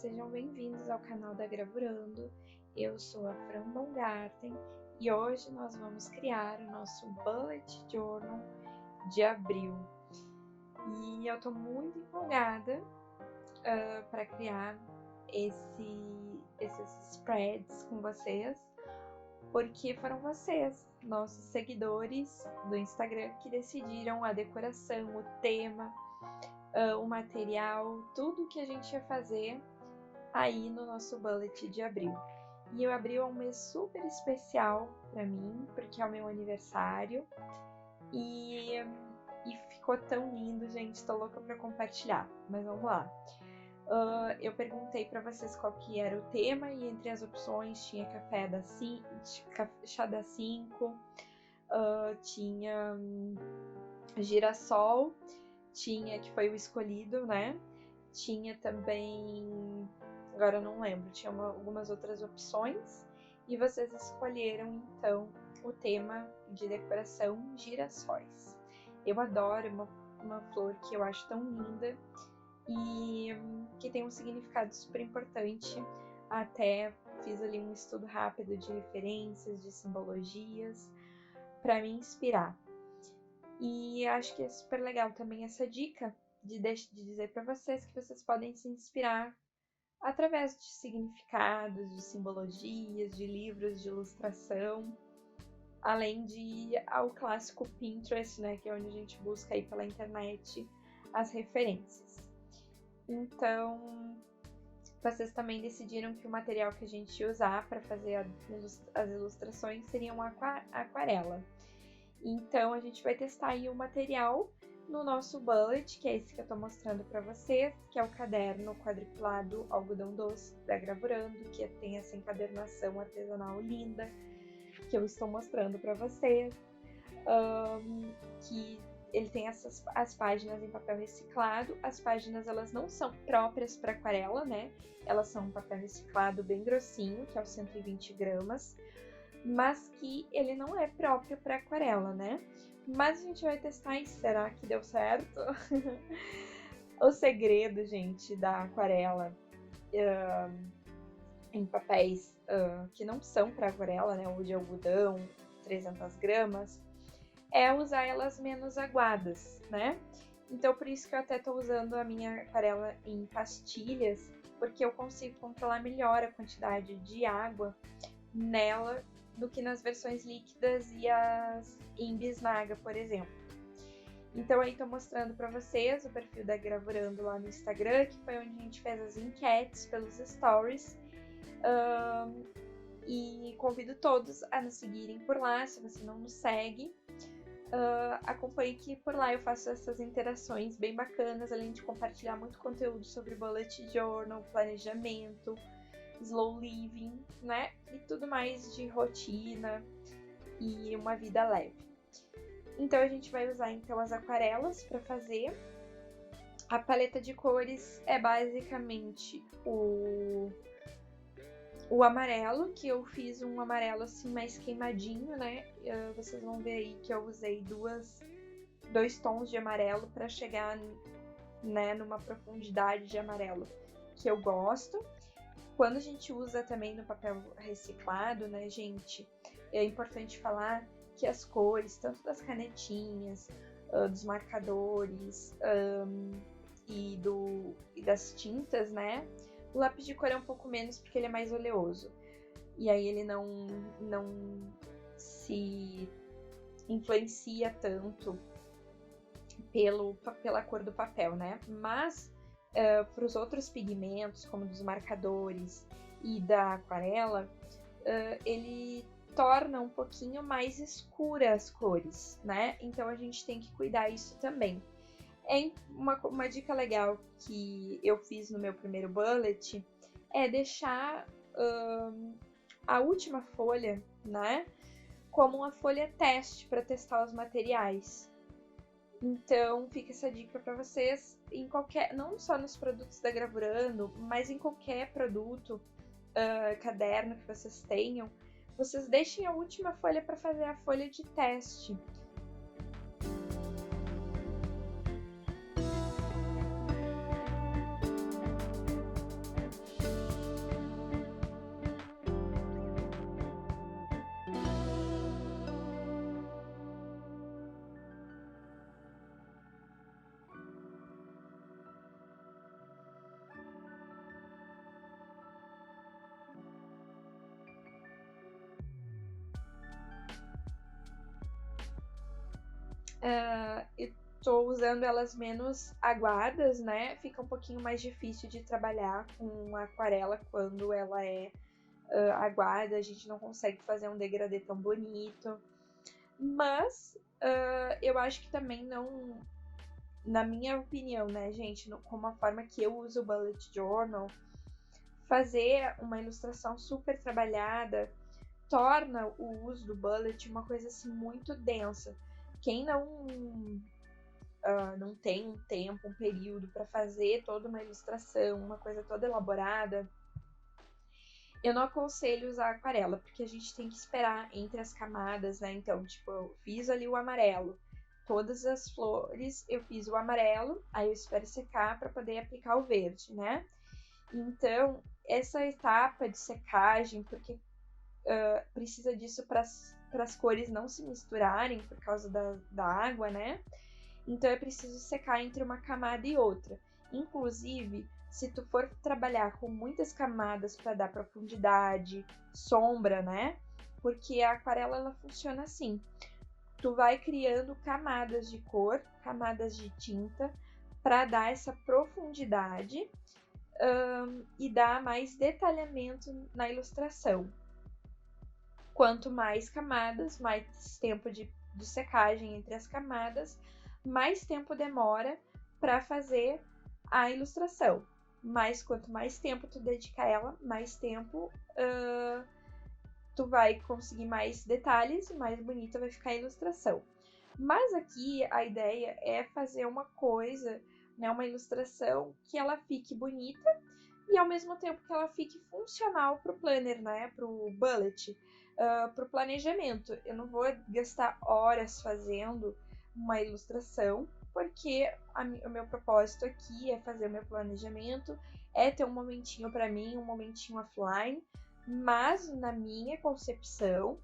sejam bem-vindos ao canal da Gravurando. Eu sou a Fran Baumgarten e hoje nós vamos criar o nosso Bullet Journal de abril. E eu tô muito empolgada para criar esses spreads com vocês, porque foram vocês, nossos seguidores do Instagram, que decidiram a decoração, o tema, o material, tudo que a gente ia fazer aí no nosso bullet de abril. E o abril é um mês super especial para mim, porque é o meu aniversário e ficou tão lindo, gente, tô louca para compartilhar, mas vamos lá. Eu perguntei para vocês qual que era o tema e entre as opções tinha chá da 5, tinha girassol, tinha, que foi o escolhido, né? Tinha também, agora eu não lembro, tinha algumas outras opções e vocês escolheram então o tema de decoração girassóis. Eu adoro uma flor que eu acho tão linda e que tem um significado super importante. Até fiz ali um estudo rápido de referências, de simbologias para me inspirar. E acho que é super legal também essa dica de dizer para vocês que vocês podem se inspirar através de significados, de simbologias, de livros de ilustração, além de ir ao clássico Pinterest, né, que é onde a gente busca aí pela internet as referências. Então, vocês também decidiram que o material que a gente ia usar para fazer as ilustrações seria uma aquarela. Então, a gente vai testar aí o material no nosso bullet, que é esse que eu tô mostrando para vocês, que é o caderno quadriculado algodão doce da Gravurando, que tem essa encadernação artesanal linda, que eu estou mostrando para vocês, que ele tem as páginas em papel reciclado. As páginas, elas não são próprias para aquarela, né? Elas são um papel reciclado bem grossinho, que é o 120 gramas, mas que ele não é próprio para aquarela, né? Mas a gente vai testar e será que deu certo? O segredo, gente, da aquarela em papéis que não são para aquarela, né? Ou de algodão, 300 gramas, é usar elas menos aguadas, né? Então, por isso que eu até tô usando a minha aquarela em pastilhas, porque eu consigo controlar melhor a quantidade de água nela do que nas versões líquidas e as em bisnaga, por exemplo. Então aí tô mostrando para vocês o perfil da Gravurando lá no Instagram, que foi onde a gente fez as enquetes pelos stories. E convido todos a nos seguirem por lá, se você não nos segue. Acompanhe que por lá eu faço essas interações bem bacanas, além de compartilhar muito conteúdo sobre bullet journal, planejamento, slow living, né? E tudo mais de rotina e uma vida leve. Então a gente vai usar então as aquarelas para fazer. A paleta de cores é basicamente o amarelo, que eu fiz um amarelo assim mais queimadinho, né? Vocês vão ver aí que eu usei dois tons de amarelo para chegar, né, numa profundidade de amarelo que eu gosto. Quando a gente usa também no papel reciclado, né, gente, é importante falar que as cores, tanto das canetinhas, dos marcadores e das tintas, né, o lápis de cor é um pouco menos porque ele é mais oleoso. E aí ele não se influencia tanto pela cor do papel, né? Mas para os outros pigmentos, como dos marcadores e da aquarela, ele torna um pouquinho mais escura as cores, né? Então a gente tem que cuidar isso também. Uma dica legal que eu fiz no meu primeiro bullet é deixar a última folha, né, como uma folha teste para testar os materiais. Então fica essa dica para vocês em não só nos produtos da Gravurando, mas em qualquer produto, caderno que vocês tenham, vocês deixem a última folha para fazer a folha de teste. e tô usando elas menos aguadas, né? Fica um pouquinho mais difícil de trabalhar com a aquarela quando ela é aguada, a gente não consegue fazer um degradê tão bonito. Mas eu acho que também não, na minha opinião, né, gente, como a forma que eu uso o Bullet Journal, fazer uma ilustração super trabalhada torna o uso do Bullet uma coisa assim muito densa. Quem não tem um tempo, um período para fazer toda uma ilustração, uma coisa toda elaborada, eu não aconselho usar aquarela, porque a gente tem que esperar entre as camadas, né? Então, tipo, eu fiz ali o amarelo, todas as flores eu fiz o amarelo, aí eu espero secar para poder aplicar o verde, né? Então, essa etapa de secagem, porque precisa disso para as cores não se misturarem por causa da água, né? Então é preciso secar entre uma camada e outra. Inclusive, se tu for trabalhar com muitas camadas para dar profundidade, sombra, né? Porque a aquarela ela funciona assim. Tu vai criando camadas de cor, camadas de tinta, para dar essa profundidade e dar mais detalhamento na ilustração. Quanto mais camadas, mais tempo de secagem entre as camadas, mais tempo demora para fazer a ilustração. Mas quanto mais tempo tu dedica a ela, mais tempo tu vai conseguir mais detalhes e mais bonita vai ficar a ilustração. Mas aqui a ideia é fazer uma coisa, né, uma ilustração que ela fique bonita e ao mesmo tempo que ela fique funcional para o planner, né, para o bullet, para o planejamento. Eu não vou gastar horas fazendo uma ilustração, porque o meu propósito aqui é fazer o meu planejamento, é ter um momentinho para mim, um momentinho offline, mas na minha concepção,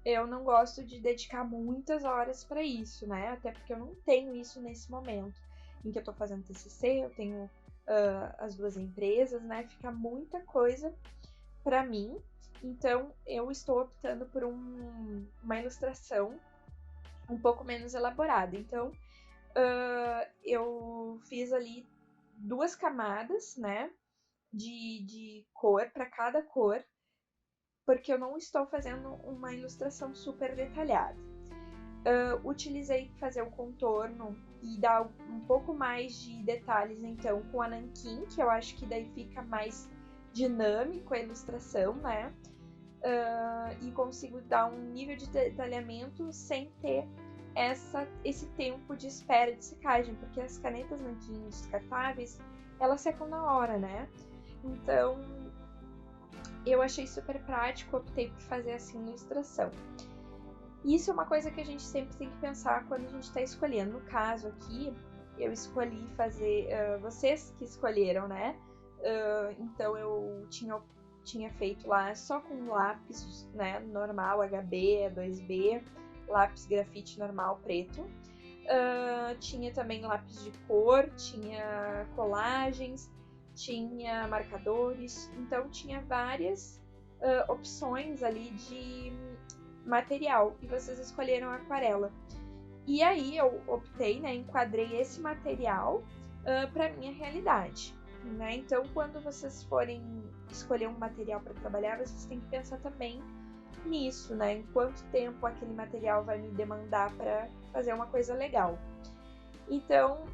eu não gosto de dedicar muitas horas para isso, né? Até porque eu não tenho isso nesse momento em que eu tô fazendo TCC, eu tenho as duas empresas, né? Fica muita coisa para mim. Então, eu estou optando por uma ilustração um pouco menos elaborada. Então, eu fiz ali 2 camadas, né? De cor para cada cor, porque eu não estou fazendo uma ilustração super detalhada. Utilizei fazer o contorno e dar um pouco mais de detalhes então com a nanquim, que eu acho que daí fica mais dinâmico a ilustração, né? E consigo dar um nível de detalhamento sem ter esse tempo de espera de secagem, porque as canetas nanquim descartáveis, elas secam na hora, né? Então, eu achei super prático, optei por fazer assim a ilustração. Isso é uma coisa que a gente sempre tem que pensar quando a gente está escolhendo. No caso aqui, eu escolhi fazer, vocês que escolheram, né? Então eu tinha feito lá só com lápis, né? Normal, HB, 2B, lápis grafite normal preto. Tinha também lápis de cor, tinha colagens, tinha marcadores, então tinha várias opções ali de material e vocês escolheram a aquarela. E aí eu optei, né, enquadrei esse material para minha realidade, né? Então, quando vocês forem escolher um material para trabalhar, vocês têm que pensar também nisso, né? Em quanto tempo aquele material vai me demandar para fazer uma coisa legal. Então,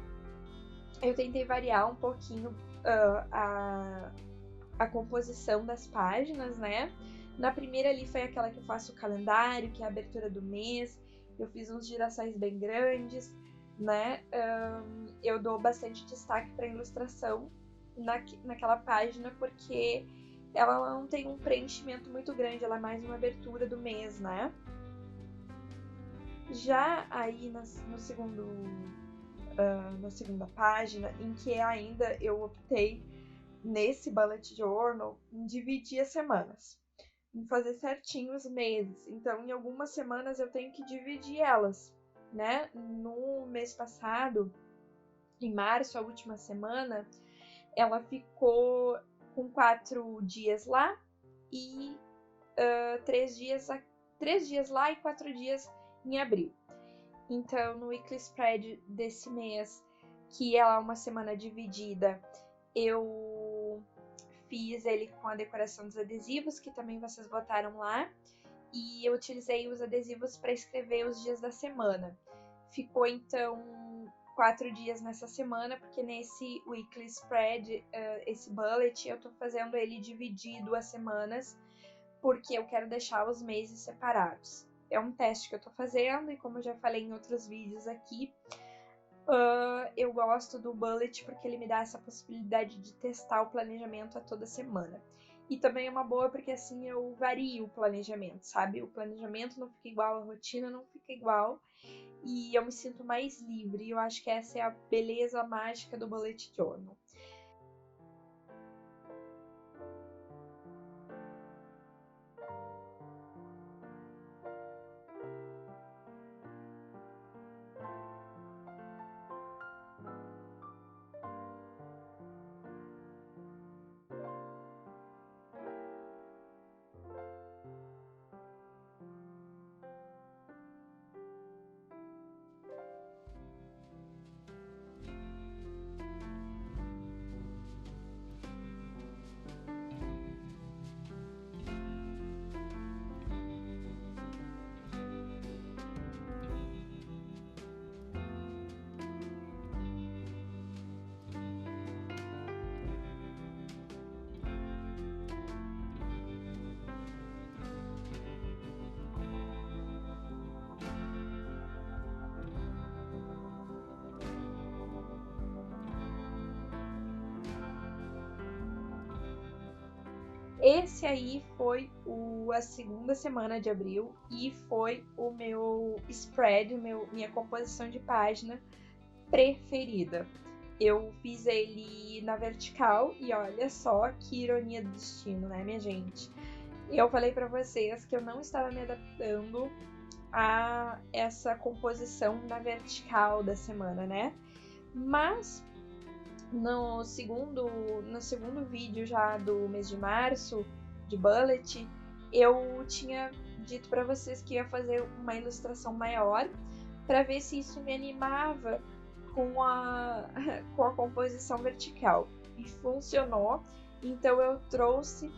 eu tentei variar um pouquinho a composição das páginas, né? Na primeira ali foi aquela que eu faço o calendário, que é a abertura do mês. Eu fiz uns girassóis bem grandes, né? Eu dou bastante destaque para a ilustração naquela página, porque ela não tem um preenchimento muito grande, ela é mais uma abertura do mês, né? Já aí na segunda página, em que ainda eu optei nesse bullet journal em dividir as semanas, em fazer certinho os meses. Então, em algumas semanas eu tenho que dividir elas, né? No mês passado, em março, a última semana, ela ficou com 4 dias lá e 3 dias lá e 4 dias em abril. Então, no Weekly Spread desse mês, que é uma semana dividida, eu fiz ele com a decoração dos adesivos, que também vocês botaram lá, e eu utilizei os adesivos para escrever os dias da semana. Ficou, então, 4 dias nessa semana, porque nesse Weekly Spread, esse bullet, eu tô fazendo ele dividido as semanas, porque eu quero deixar os meses separados. É um teste que eu tô fazendo, e como eu já falei em outros vídeos aqui, eu gosto do bullet porque ele me dá essa possibilidade de testar o planejamento a toda semana. E também é uma boa porque assim eu vario o planejamento, sabe? O planejamento não fica igual, a rotina não fica igual, e eu me sinto mais livre. Eu acho que essa é a beleza mágica do bullet journal. Esse aí foi a segunda semana de abril e foi o meu spread, minha composição de página preferida. Eu fiz ele na vertical e olha só que ironia do destino, né, minha gente? Eu falei para vocês que eu não estava me adaptando a essa composição na vertical da semana, né? Mas no segundo vídeo já do mês de março, de bullet, eu tinha dito para vocês que ia fazer uma ilustração maior para ver se isso me animava com a, com a composição vertical. E funcionou, então eu trouxe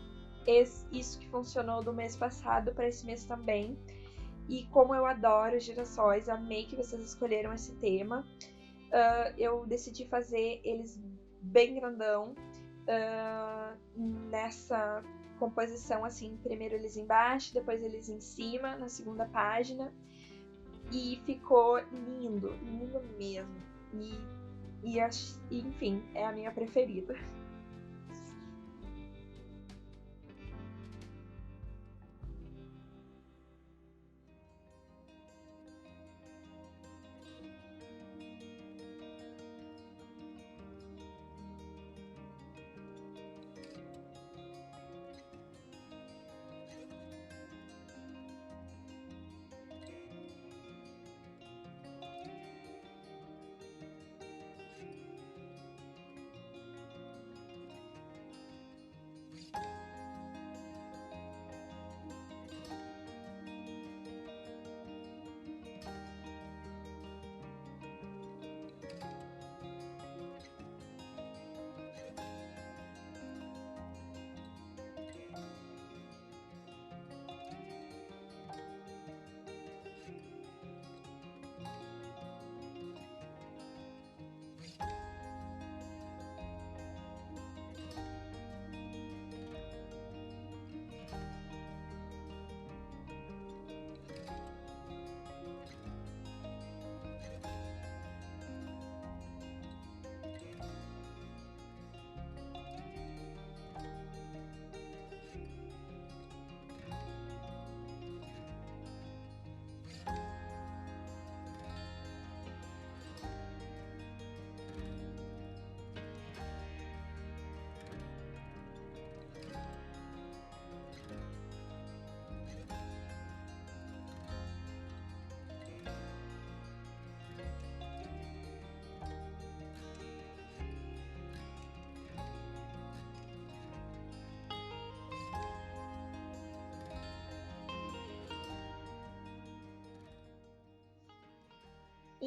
isso que funcionou do mês passado para esse mês também. E como eu adoro girassóis, amei que vocês escolheram esse tema. Eu decidi fazer eles bem grandão, nessa composição assim, primeiro eles embaixo, depois eles em cima, na segunda página, e ficou lindo, lindo mesmo. Enfim, é a minha preferida.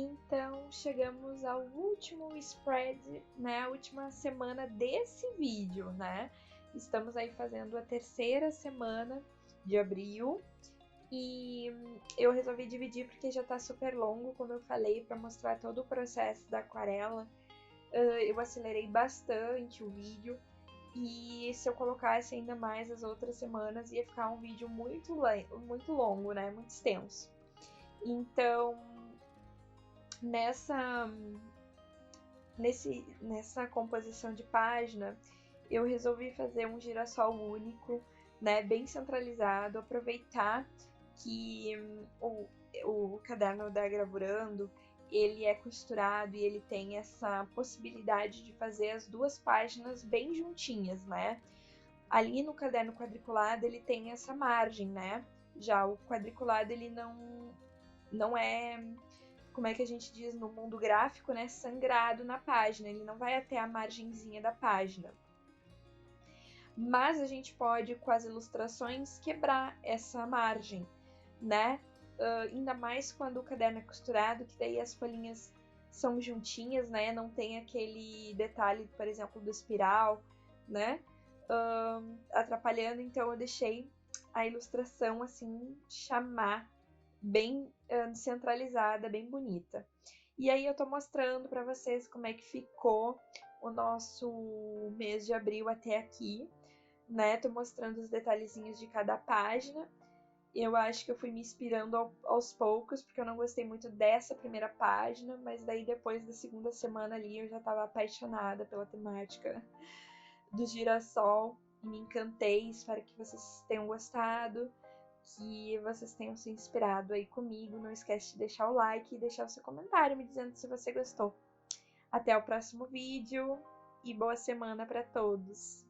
Então, chegamos ao último spread, né? A última semana desse vídeo, né? Estamos aí fazendo a terceira semana de abril. E eu resolvi dividir porque já tá super longo, como eu falei, para mostrar todo o processo da aquarela. Eu acelerei bastante o vídeo. E se eu colocasse ainda mais as outras semanas, ia ficar um vídeo muito longo, né? Muito extenso. Então, nessa composição de página, eu resolvi fazer um girassol único, né, bem centralizado, aproveitar que o caderno da Gravurando, ele é costurado e ele tem essa possibilidade de fazer as duas páginas bem juntinhas, né? Ali no caderno quadriculado ele tem essa margem, né? Já o quadriculado ele não é, como é que a gente diz no mundo gráfico, né, sangrado na página, ele não vai até a margenzinha da página. Mas a gente pode, com as ilustrações, quebrar essa margem, né? Ainda mais quando o caderno é costurado, que daí as folhinhas são juntinhas, né? Não tem aquele detalhe, por exemplo, do espiral, né? Atrapalhando, então eu deixei a ilustração assim chamar bem centralizada, bem bonita. E aí eu tô mostrando para vocês como é que ficou o nosso mês de abril até aqui, né? Tô mostrando os detalhezinhos de cada página. Eu acho que eu fui me inspirando aos poucos, porque eu não gostei muito dessa primeira página, mas daí depois da segunda semana ali eu já estava apaixonada pela temática do girassol e me encantei. Espero que vocês tenham gostado, que vocês tenham se inspirado aí comigo. Não esquece de deixar o like e deixar o seu comentário me dizendo se você gostou. Até o próximo vídeo e boa semana para todos!